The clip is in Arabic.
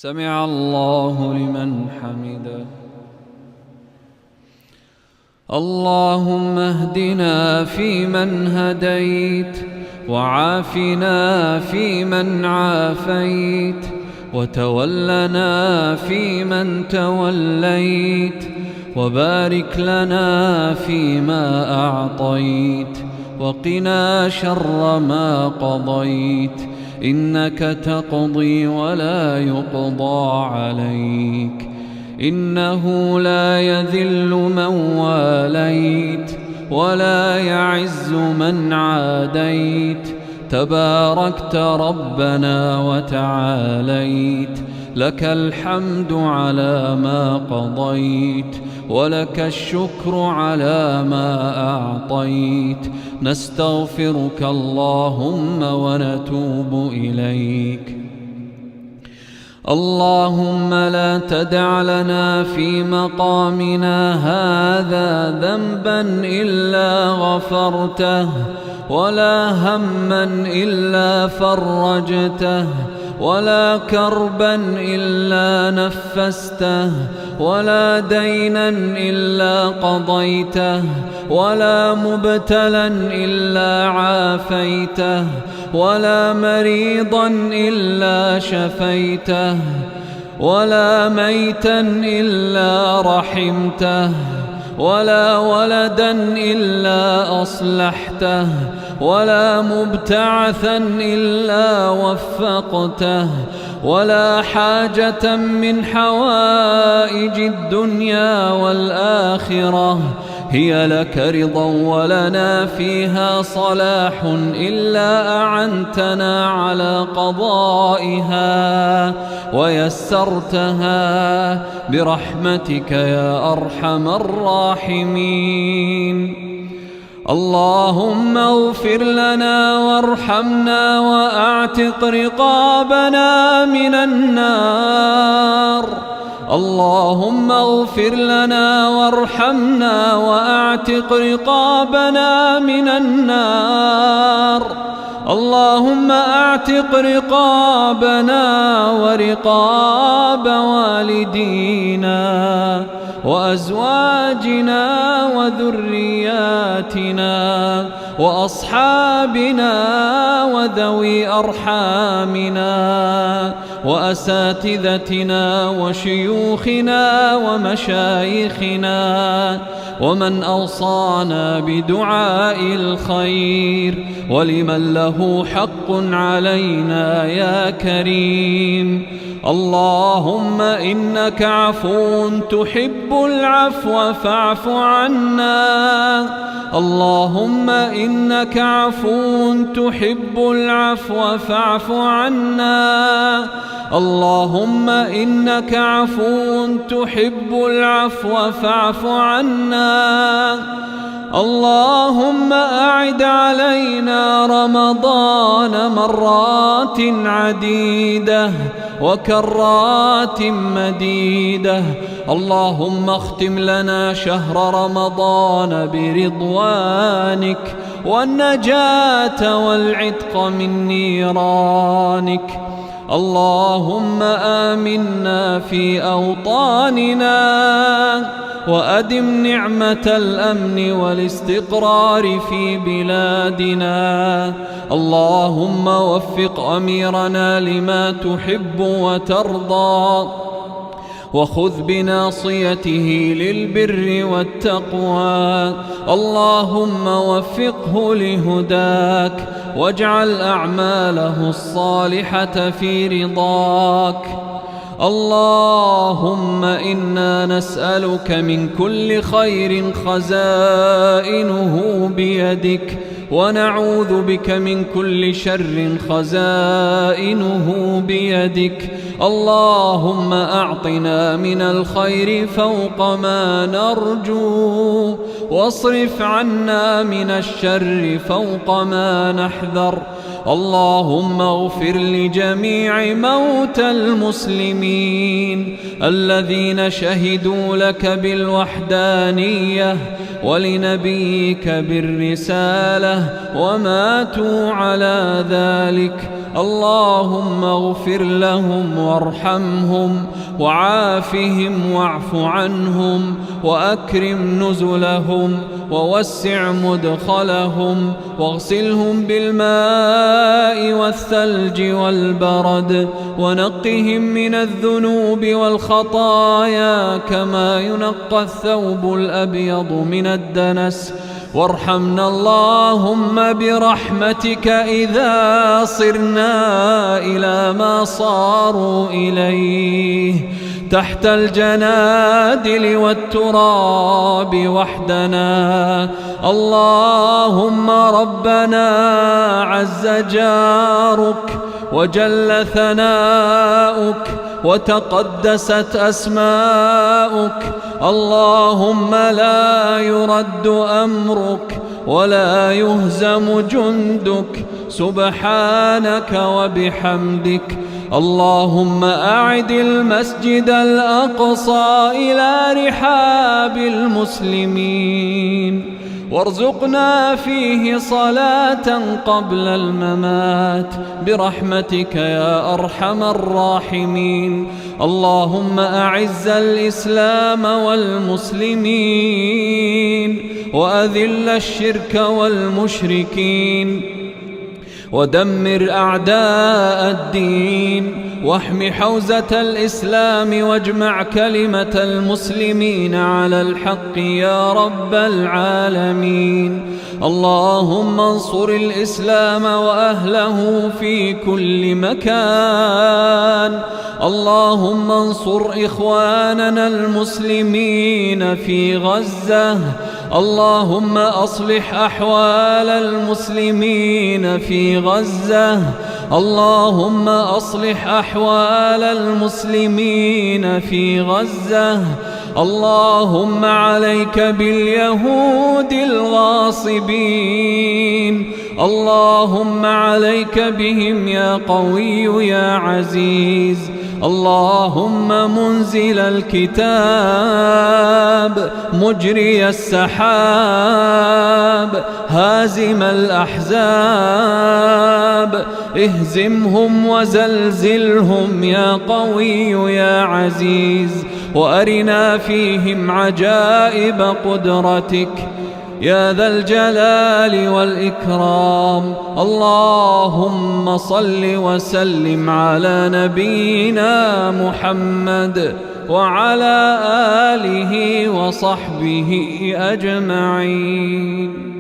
سمع الله لمن حمده. اللهم اهدنا فيمن هديت، وعافنا فيمن عافيت، وتولنا فيمن توليت، وبارك لنا فيما أعطيت، وقنا شر ما قضيت، إنك تقضي ولا يقضى عليك، إنه لا يذل من واليت ولا يعز من عاديت، تباركت ربنا وتعاليت، لك الحمد على ما قضيت، ولك الشكر على ما أعطيت، نستغفرك اللهم ونتوب إليك. اللهم لا تدع لنا في مقامنا هذا ذنبا إلا غفرته، ولا هما إلا فرجته، ولا كربا إلا نفسته، ولا دينا إلا قضيته، ولا مبتلا إلا عافيته، ولا مريضا إلا شفيته، ولا ميتا إلا رحمته، ولا ولدا إلا أصلحته، ولا مبتعثا إلا وفقته، ولا حاجة من حوائج الدنيا والآخرة هي لك رضا ولنا فيها صلاح إلا أعنتنا على قضائها ويسرتها برحمتك يا أرحم الراحمين. اللهم اغفر لنا وارحمنا وأعتق رقابنا من النار. اللهم اغفر لنا وارحمنا وأعتق رقابنا من النار. اللهم أعتق رقابنا ورقاب والدينا وأزواجنا وذرياتنا وأصحابنا وذوي أرحامنا وأساتذتنا وشيوخنا ومشايخنا ومن أوصانا بدعاء الخير ولمن له حق علينا يا كريم. اللهم إنك عفو تحب العفو فاعف عنا. اللهم إنك عفو تحب العفو فاعف عنا. اللهم إنك عفو تحب العفو فاعف عنا. اللهم أعد علينا رمضان مرات عديدة وكرات مديدة. اللهم اختم لنا شهر رمضان برضوانك والنجاة والعتق من نيرانك. اللهم آمنا في أوطاننا وأدم نعمة الأمن والاستقرار في بلادنا. اللهم وفق أميرنا لما تحب وترضى وخذ بناصيته للبر والتقوى. اللهم وفقه لهداك واجعل أعماله الصالحة في رضاك. اللهم إنا نسألك من كل خير خزائنه بيدك ونعوذ بك من كل شر خزائنه بيدك. اللهم أعطنا من الخير فوق ما نرجو واصرف عنا من الشر فوق ما نحذر. اللهم اغفر لجميع موتى المسلمين الذين شهدوا لك بالوحدانية ولنبيك بالرسالة وماتوا على ذلك. اللهم اغفر لهم وارحمهم وعافهم واعف عنهم وأكرم نزلهم ووسع مدخلهم واغسلهم بالماء والثلج والبرد ونقهم من الذنوب والخطايا كما ينقى الثوب الأبيض من الدنس. وارحمنا اللهم برحمتك إذا صرنا إلى ما صاروا إليه تحت الجنادل والتراب وحدنا. اللهم ربنا عز جارك وجل ثناؤك وتقدست أسماؤك، اللهم لا يرد أمرك ولا يهزم جندك، سبحانك وبحمدك. اللهم أعد المسجد الأقصى إلى رحاب المسلمين وارزقنا فيه صلاة قبل الممات برحمتك يا أرحم الراحمين. اللهم أعز الإسلام والمسلمين وأذل الشرك والمشركين ودمر أعداء الدين واحم حوزة الإسلام واجمع كلمة المسلمين على الحق يا رب العالمين. اللهم انصر الإسلام وأهله في كل مكان. اللهم انصر إخواننا المسلمين في غزة. اللهم أصلح أحوال المسلمين في غزة. اللهم أصلح أحوال المسلمين في غزة. اللهم عليك باليهود الغاصبين. اللهم عليك بهم يا قوي يا عزيز. اللهم منزل الكتاب مجري السحاب هازم الأحزاب اهزمهم وزلزلهم يا قوي يا عزيز وأرنا فيهم عجائب قدرتك يا ذا الجلال والإكرام. اللهم صل وسلم على نبينا محمد وعلى آله وصحبه أجمعين.